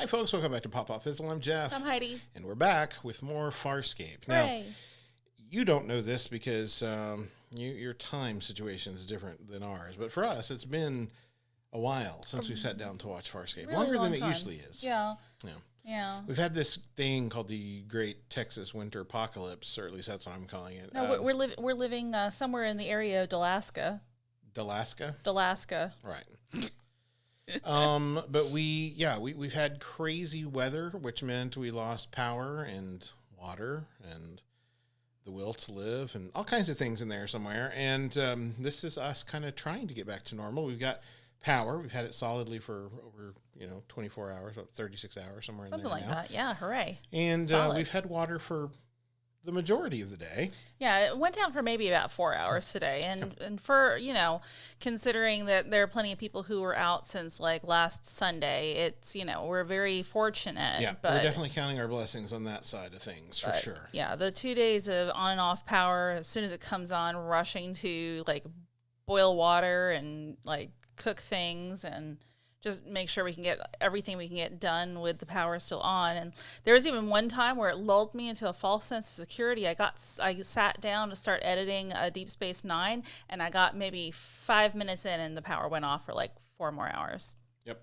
Hi, folks. Welcome back to Pop Pop Fizzle. I'm Jeff. I'm Heidi. And we're back with more Farscape. Hooray. Now, you don't know this because your time situation is different than ours. But for us, it's been a while since we sat down to watch Farscape. Really Longer long than time. it usually is. Yeah. Yeah. Yeah. We've had this thing called the Great Texas Winter Apocalypse, or at least that's what I'm calling it. No, we're living somewhere in the area of Dalaska. Dalaska? Right. But we've had crazy weather, which meant we lost power and water and the will to live and all kinds of things in there somewhere. And this is us kind of trying to get back to normal. We've got power. We've had it solidly for over 24 hours, about 36 hours, somewhere Something in there like now. that. Yeah, hooray. And we've had water for the majority of the day. Yeah, it went down for maybe about 4 hours today. And for, considering that there are plenty of people who were out since like last Sunday, it's, we're very fortunate. Yeah, but we're definitely counting our blessings on that side of things, for sure. Yeah, the 2 days of on and off power, as soon as it comes on, rushing to like boil water and like cook things and just make sure we can get everything we can get done with the power still on. And there was even one time where it lulled me into a false sense of security. I sat down to start editing Deep Space Nine, and I got maybe 5 minutes in, and the power went off for like 4 more hours. Yep.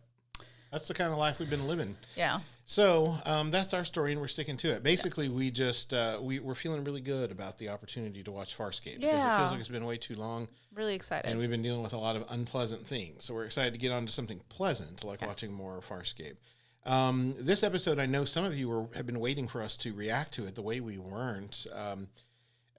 That's the kind of life we've been living. Yeah. So that's our story, and we're sticking to it. Basically, we just we're feeling really good about the opportunity to watch Farscape because it feels like it's been way too long. Really excited. And we've been dealing with a lot of unpleasant things. So we're excited to get on to something pleasant, like watching more Farscape. This episode, I know some of you have been waiting for us to react to it the way we weren't.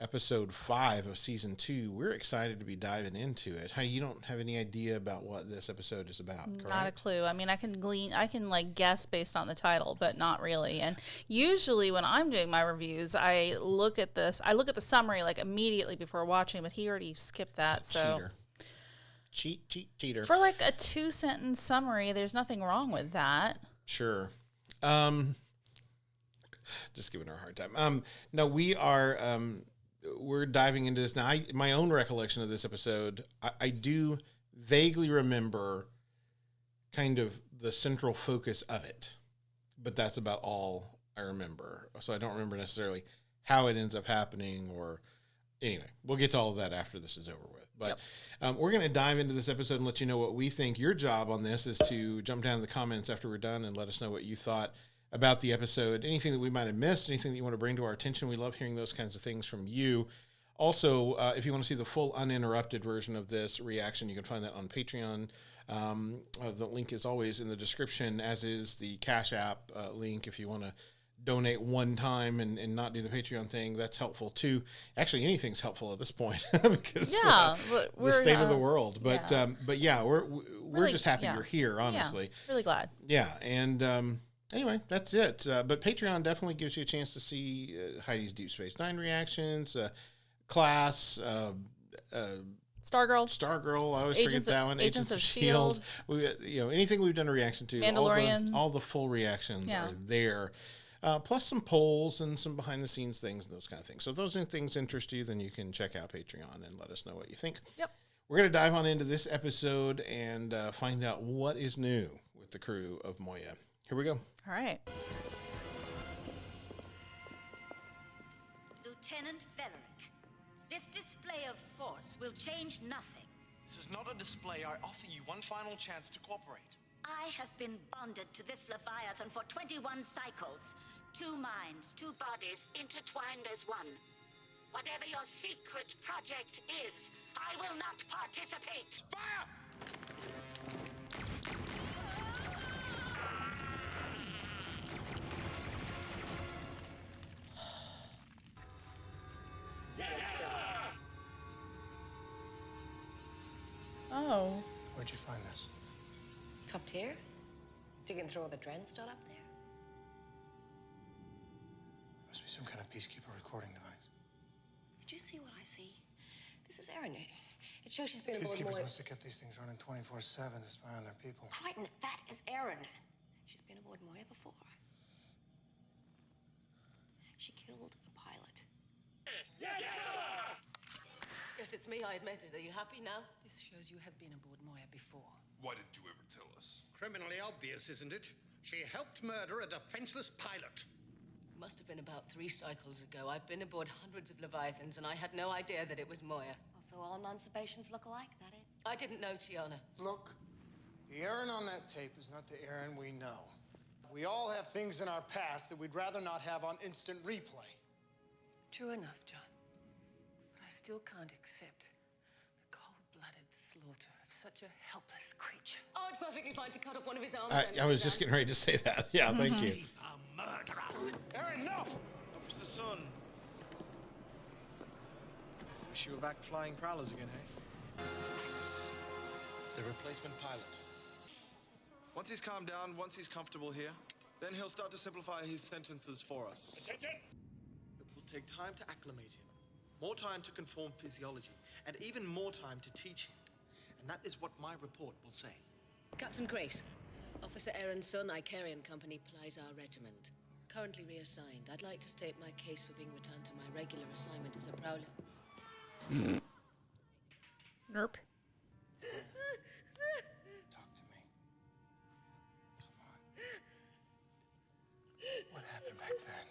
Episode 5 of season 2, we're excited to be diving into it. How you don't have any idea about what this episode is about, correct? Not a clue. I mean, I can guess based on the title, but not really. And usually when I'm doing my reviews, I look at the summary like immediately before watching, but he already skipped that. So Cheater. For like a 2-sentence summary, there's nothing wrong with that. Sure. Just giving her a hard time. No, we're diving into this now. My own recollection of this episode, I do vaguely remember kind of the central focus of it, but that's about all I remember. So I don't remember necessarily how it ends up happening or anyway, we'll get to all of that after this is over with. But we're going to dive into this episode and let you know what we think. Your job on this is to jump down in the comments after we're done and let us know what you thought about the episode, anything that we might have missed, anything that you want to bring to our attention. We love hearing those kinds of things from you. Also, if you want to see the full uninterrupted version of this reaction, you can find that on Patreon. The link is always in the description, as is the Cash App link. If you want to donate one time and not do the Patreon thing, that's helpful too. Actually, anything's helpful at this point because the state of the world. But we're really, just happy you're here, honestly. Yeah, really glad. Yeah, and anyway, that's it. But Patreon definitely gives you a chance to see Heidi's Deep Space Nine reactions, Class, Stargirl. I always forget that one. Agents of S.H.I.E.L.D. Anything we've done a reaction to, Mandalorian. all the full reactions are there. Plus some polls and some behind the scenes things and those kind of things. So if those things interest you, then you can check out Patreon and let us know what you think. Yep. We're going to dive on into this episode and find out what is new with the crew of Moya. Here we go. All right. Lieutenant Velerick, this display of force will change nothing. This is not a display. I offer you one final chance to cooperate. I have been bonded to this Leviathan for 21 cycles. 2 minds, 2 bodies, intertwined as one. Whatever your secret project is, I will not participate. Fire! Oh. Where'd you find this? Top tier? Digging through all the Dren stuff up there? Must be some kind of peacekeeper recording device. Did you see what I see? This is Erin. It shows she's been aboard Peacekeepers Moya. must have kept these things running 24/7 to spy on their people. Crichton, that is Erin. She's been aboard Moya before. She killed a pilot. Yes, it's me, I admit it. Are you happy now? This shows you have been aboard Moya before. Why didn't you ever tell us? Criminally obvious, isn't it? She helped murder a defenseless pilot. Must have been about 3 cycles ago. I've been aboard hundreds of Leviathans, and I had no idea that it was Moya. So all non-Sebastians look alike, that it? I didn't know, Tiana. Look, the Aaron on that tape is not the Aaron we know. We all have things in our past that we'd rather not have on instant replay. True enough, John. But I still can't accept the cold-blooded slaughter of such a helpless creature. Oh, it's perfectly fine to cut off one of his arms. I was just getting ready to say that. Yeah, thank you. A murderer. Aaron, no! Officer Sun. Wish you were back flying prowlers again, hey? The replacement pilot. Once he's calmed down, once he's comfortable here, then he'll start to simplify his sentences for us. Attention! It will take time to acclimate him, more time to conform physiology, and even more time to teach him. And that is what my report will say. Captain Grace, Officer Aaron's son, Icarian Company, plies our regiment. Currently reassigned. I'd like to state my case for being returned to my regular assignment as a prowler. Nerp. Talk to me. Come on. What happened back then?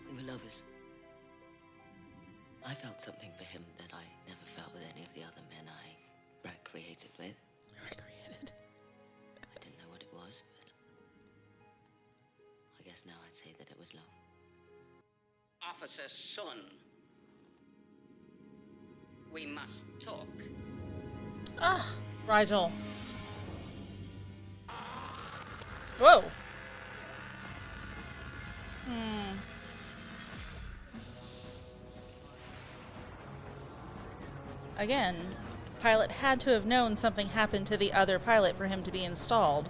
We were lovers. I felt something for him that I never felt with any of the other men I recreated with. Recreated. I didn't know what it was, but I guess now I'd say that it was love. Officer Sun, we must talk. Ah, Rigel. Whoa. Again, pilot had to have known something happened to the other pilot for him to be installed.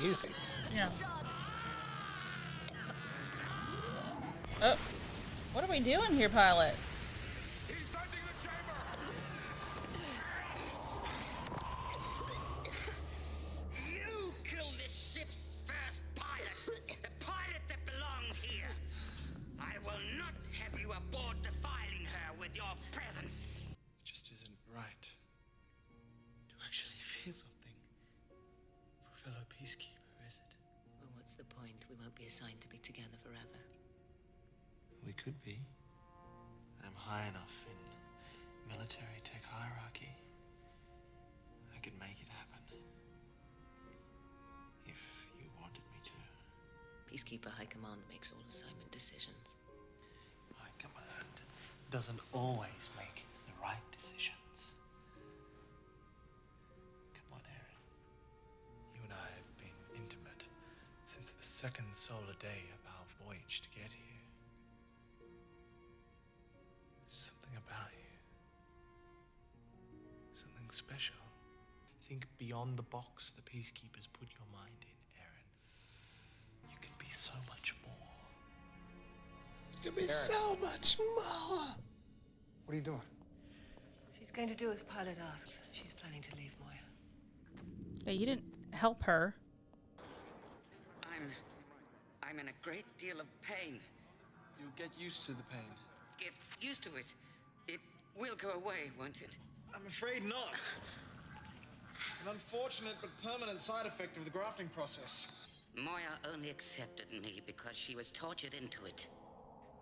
Easy. Yeah. Oh, what are we doing here, pilot? You killed this ship's first pilot, the pilot that belongs here. I will not have you aboard defiling her with your presence. It just isn't right to actually feel something for a fellow peacekeeper, is it? Well, what's the point? We won't be assigned to be together forever. We could be. I'm high enough in military tech hierarchy. I could make it happen. If you wanted me to. Peacekeeper High Command makes all assignment decisions. High Command doesn't always make the right decisions. Come on, Aaron. You and I have been intimate since the second solar day of our voyage to get here. Something about you. Something special. Think beyond the box the peacekeepers put your mind in, Aaron. You can be so much more. You can be so much more. What are you doing? She's going to do as pilot asks. She's planning to leave Moya. Yeah, you didn't help her. I'm in a great deal of pain. You'll get used to the pain. Get used to it. It will go away, won't it? I'm afraid not. An unfortunate but permanent side effect of the grafting process. Moya only accepted me because she was tortured into it.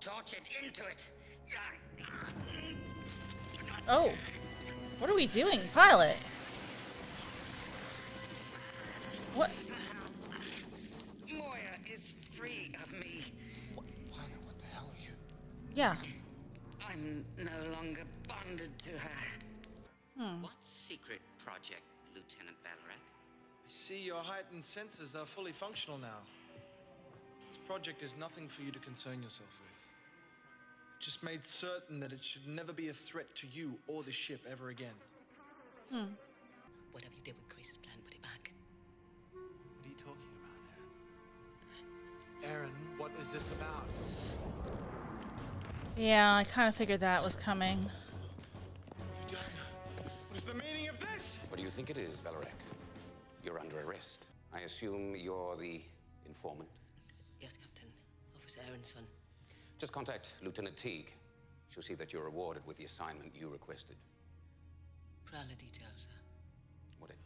Tortured into it! Oh. What are we doing, pilot? What? Moya is free of me. Pilot, what the hell are you? Yeah. I'm no longer bonded to her. What secret project, Lieutenant Valorak? I see your heightened senses are fully functional now. This project is nothing for you to concern yourself with. Just made certain that it should never be a threat to you or the ship ever again. Whatever you did with Grace's plan, put it back. What are you talking about, Aaron? Aaron, what is this about? Yeah, I kind of figured that was coming. What is the meaning of this? What do you think it is, Valorek? You're under arrest. I assume you're the informant? Yes, Captain. Officer Aaron's son. Just contact Lieutenant Teague. She'll see that you're rewarded with the assignment you requested. Prowler details, sir. Whatever.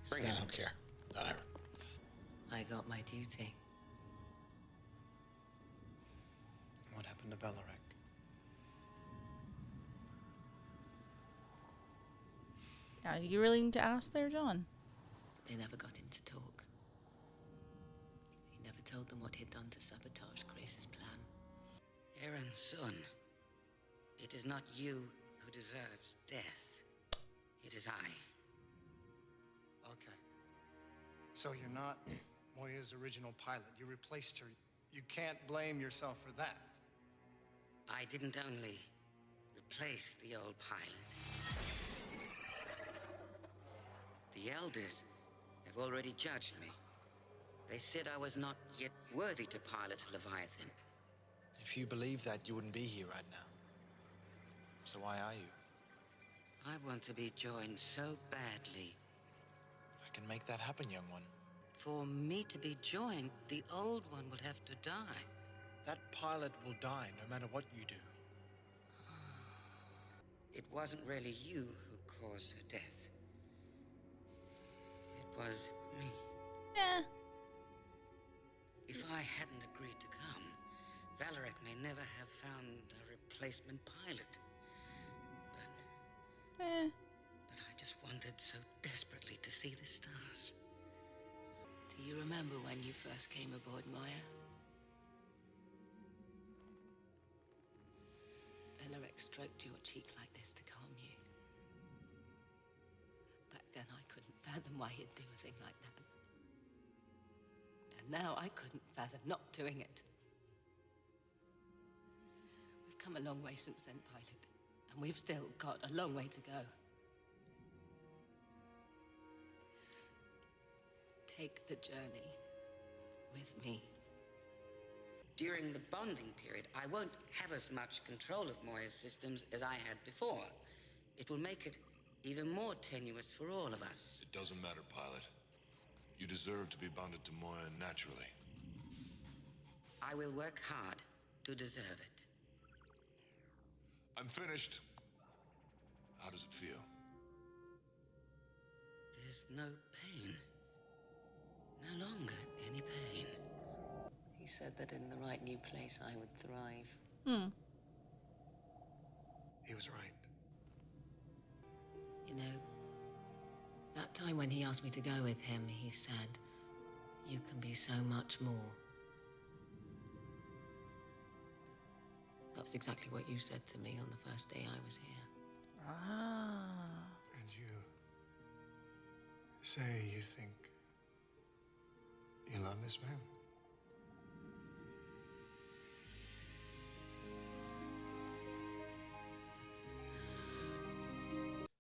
Bring him. I don't care. Whatever. I got my duty. What happened to Valorek? Yeah, you really need to ask there, John. They never got him to talk. He never told them what he'd done to sabotage Grace's plan. Aaron's son, it is not you who deserves death. It is I. Okay. So you're not Moya's original pilot. You replaced her. You can't blame yourself for that. I didn't only replace the old pilot. The elders have already judged me. They said I was not yet worthy to pilot Leviathan. If you believe that, you wouldn't be here right now. So why are you? I want to be joined so badly. I can make that happen, young one. For me to be joined, the old one will have to die. That pilot will die no matter what you do. It wasn't really you who caused her death. It was me. Eh. If I hadn't agreed to come, Valorek may never have found a replacement pilot. But I just wanted so desperately to see the stars. Do you remember when you first came aboard, Moya? Valorek stroked your cheek like this to calm you. Back then, I couldn't fathom why he'd do a thing like that. And now I couldn't fathom not doing it. We've come a long way since then, pilot. And we've still got a long way to go. Take the journey with me. During the bonding period, I won't have as much control of Moya's systems as I had before. It will make it even more tenuous for all of us. It doesn't matter, pilot. You deserve to be bonded to Moya naturally. I will work hard to deserve it. I'm finished. How does it feel? There's no pain. No longer any pain. He said that in the right new place I would thrive. He was right. You know, that time when he asked me to go with him, he said, "You can be so much more." That was exactly what you said to me on the first day I was here. Ah. And you say you think you love this man?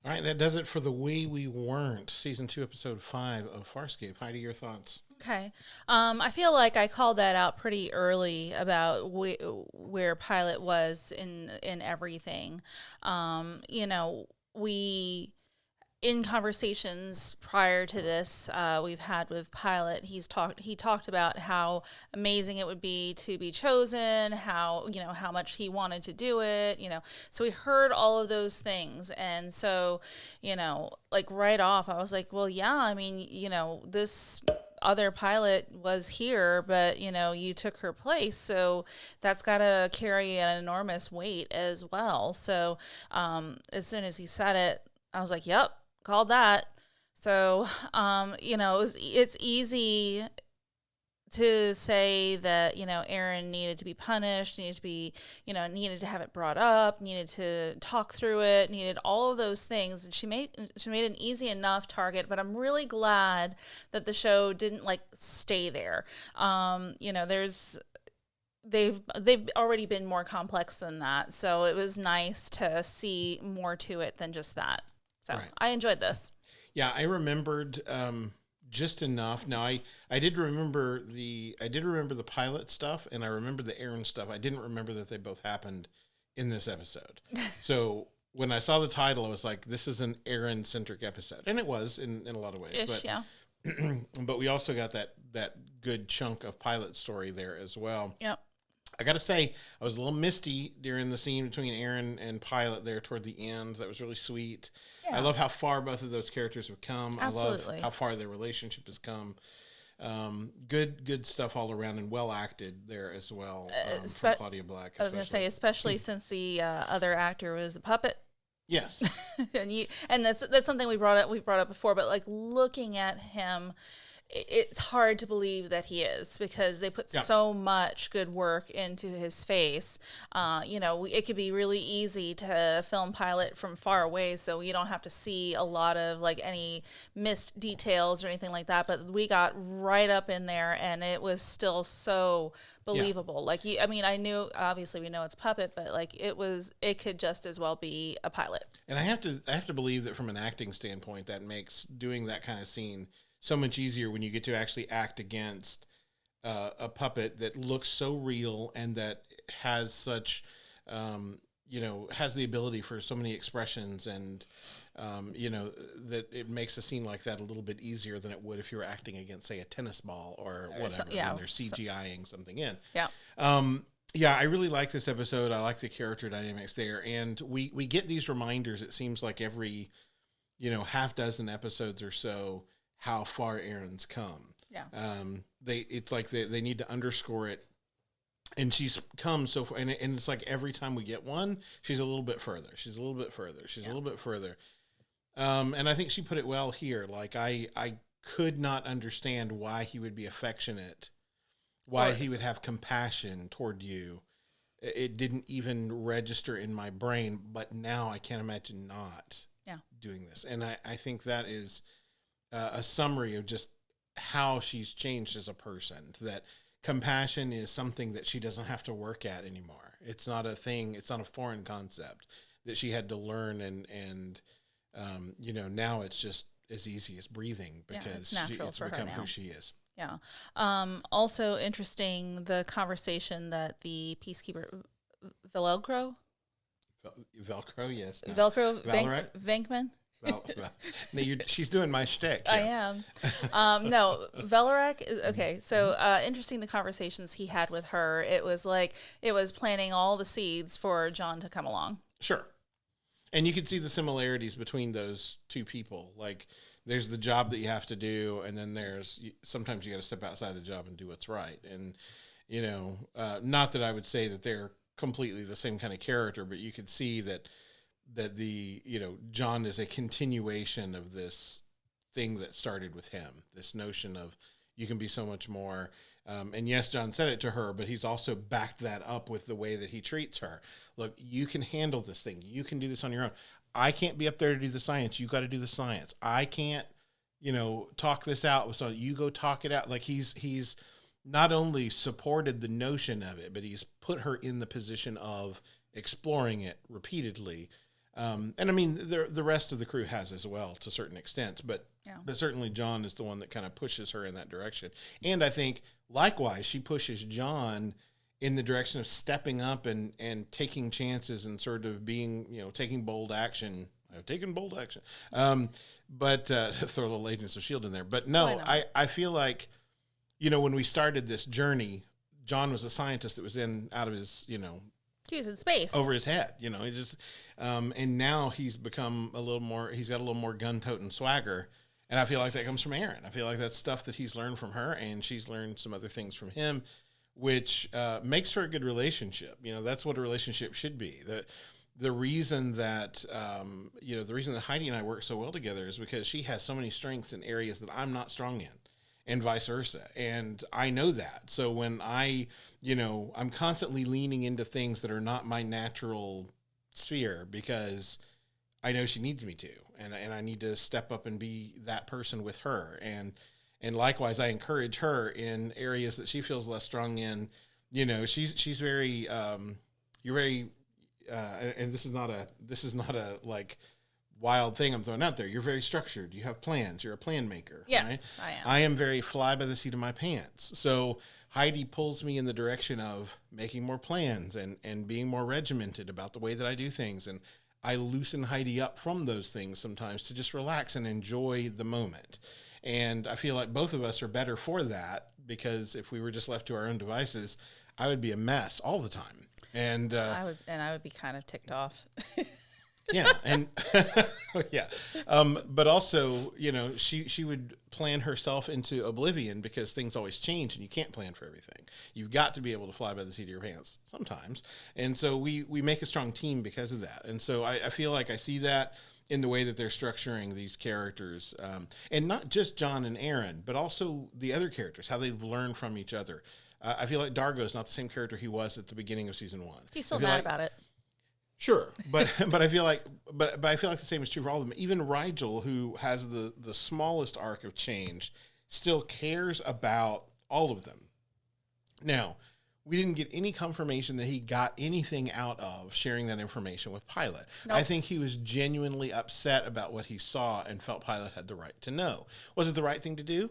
All right, that does it for The Way We Weren't, Season 2, Episode 5 of Farscape. Heidi, your thoughts? Okay. I feel like I called that out pretty early about where Pilot was in everything. You know, in conversations prior to this, we've had with Pilot, he talked about how amazing it would be to be chosen, how much he wanted to do it, so we heard all of those things. And so, like right off, I was like, well, yeah, I mean, this other pilot was here, but you took her place, so that's got to carry an enormous weight as well. So as soon as he said it, I was like, yep, called that. So it's easy to say that Aaron needed to be punished, needed to be needed to have it brought up, needed to talk through it, needed all of those things, and she made an easy enough target. But I'm really glad that the show didn't stay there. There's they've already been more complex than that. So it was nice to see more to it than just that. So Right. I enjoyed this. Yeah, I remembered just enough. Now I did remember the pilot stuff, and I remember the Aaron stuff. I didn't remember that they both happened in this episode. So when I saw the title, I was like, this is an Aaron centric episode, and it was in a lot of ways. But yeah. but we also got that good chunk of pilot story there as well. Yep. I got to say, I was a little misty during the scene between Aaron and Pilot there toward the end. That was really sweet. Yeah. I love how far both of those characters have come. Absolutely. I love how far their relationship has come. Good stuff all around, and well acted there as well from Claudia Black. I was going to say, especially since the other actor was a puppet. Yes. and that's something we brought up before, but like looking at him, it's hard to believe that he is, because they put so much good work into his face. It could be really easy to film Pilot from far away, so you don't have to see a lot of like any missed details or anything like that. But we got right up in there, and it was still so believable. Yeah. I knew, obviously we know it's puppet, but like it could just as well be a pilot. And I have to believe that from an acting standpoint, that makes doing that kind of scene so much easier when you get to actually act against a puppet that looks so real and that has such, has the ability for so many expressions, and, that it makes a scene like that a little bit easier than it would if you were acting against, say, a tennis ball or whatever, when they're CGIing something in. Yeah. I really like this episode. I like the character dynamics there. And we get these reminders, it seems like every, half dozen episodes or so, how far Aaron's come. Yeah. It's like they need to underscore it, and she's come so far, and it's like every time we get one, she's a little bit further. She's a little bit further. She's a little bit further. And I think she put it well here. Like I could not understand why he would be affectionate, why he would have compassion toward you. It didn't even register in my brain, but now I can't imagine not doing this. And I think that is a summary of just how she's changed as a person, that compassion is something that she doesn't have to work at anymore. It's not a thing. It's not a foreign concept that she had to learn. And now it's just as easy as breathing, because it's become who she is. Yeah. Also interesting, the conversation that the peacekeeper Velcro, yes. No. Velcro, Venkman. She's doing my shtick. Yeah. I am. No, Velarak is okay. So interesting, the conversations he had with her. It was planting all the seeds for John to come along. Sure. And you could see the similarities between those two people. Like, there's the job that you have to do, and then sometimes you got to step outside the job and do what's right. And, not that I would say that they're completely the same kind of character, but you could see that the John is a continuation of this thing that started with him, this notion of you can be so much more. And yes, John said it to her, but he's also backed that up with the way that he treats her. Look, you can handle this thing. You can do this on your own. I can't be up there to do the science. You got to do the science. I can't, talk this out. So you go talk it out. Like he's not only supported the notion of it, but he's put her in the position of exploring it repeatedly. And I mean, the rest of the crew has as well to certain extents, but certainly John is the one that kind of pushes her in that direction. And I think likewise, she pushes John in the direction of stepping up and taking chances and sort of being, taking bold action. I've taken bold action. But throw a little Agents of S.H.I.E.L.D. in there. But no, I feel like, when we started this journey, John was a scientist that was out of his, he was in space over his head, he just, and now he's become he's got a little more gun-toting swagger. And I feel like that comes from Aaron. I feel like that's stuff that he's learned from her, and she's learned some other things from him, which makes for a good relationship. That's what a relationship should be. The reason that, the reason that Heidi and I work so well together is because she has so many strengths in areas that I'm not strong in, and vice versa. And I know that. So when I'm constantly leaning into things that are not my natural sphere, because I know she needs me to, and I need to step up and be that person with her. And likewise, I encourage her in areas that she feels less strong in, You know, she's very, you're very, and this is not a like wild thing I'm throwing out there. You're very structured. You have plans. You're a plan maker. Yes, right? I am. I am very fly by the seat of my pants. So Heidi pulls me in the direction of making more plans and being more regimented about the way that I do things. And I loosen Heidi up from those things sometimes to just relax and enjoy the moment. And I feel like both of us are better for that, because if we were just left to our own devices, I would be a mess all the time. And I would be kind of ticked off. yeah, and yeah, but also, you know, she would plan herself into oblivion because things always change and you can't plan for everything. You've got to be able to fly by the seat of your pants sometimes, and so we make a strong team because of that. And so I feel like I see that in the way that they're structuring these characters, and not just John and Aaron, but also the other characters, how they've learned from each other. I feel like Dargo's not the same character he was at the beginning of season 1. He's still mad about it. Sure, but I feel like I feel like the same is true for all of them. Even Rigel, who has the smallest arc of change, still cares about all of them. Now, we didn't get any confirmation that he got anything out of sharing that information with Pilot. Nope. I think he was genuinely upset about what he saw and felt Pilot had the right to know. Was it the right thing to do?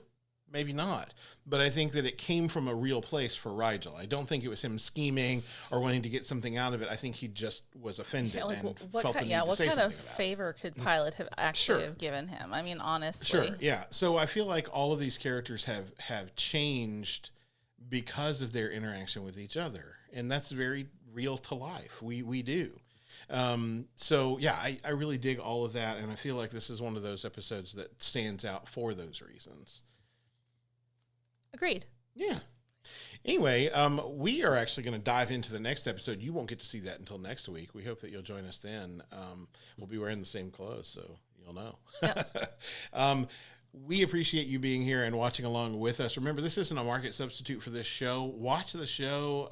Maybe not. But I think that it came from a real place for Rigel. I don't think it was him scheming or wanting to get something out of it. I think he just was offended and felt the need to say something about it. What kind of favor could Pilot have actually have given him? I mean, honestly. Sure, yeah. So I feel like all of these characters have changed because of their interaction with each other. And that's very real to life. We do. So yeah, I really dig all of that. And I feel like this is one of those episodes that stands out for those reasons. Agreed. Yeah. Anyway, we are actually going to dive into the next episode. You won't get to see that until next week. We hope that you'll join us then. We'll be wearing the same clothes, so you'll know. Yep. We appreciate you being here and watching along with us. Remember, this isn't a market substitute for this show. Watch the show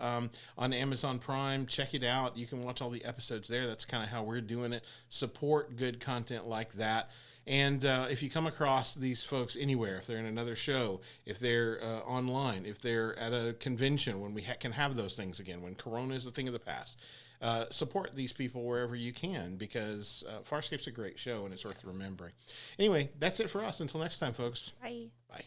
on Amazon Prime. Check it out. You can watch all the episodes there. That's kind of how we're doing it. Support good content like that. And if you come across these folks anywhere, if they're in another show, if they're online, if they're at a convention when we can have those things again, when Corona is a thing of the past, support these people wherever you can, because Farscape's a great show and it's worth remembering. Anyway, that's it for us. Until next time, folks. Bye. Bye.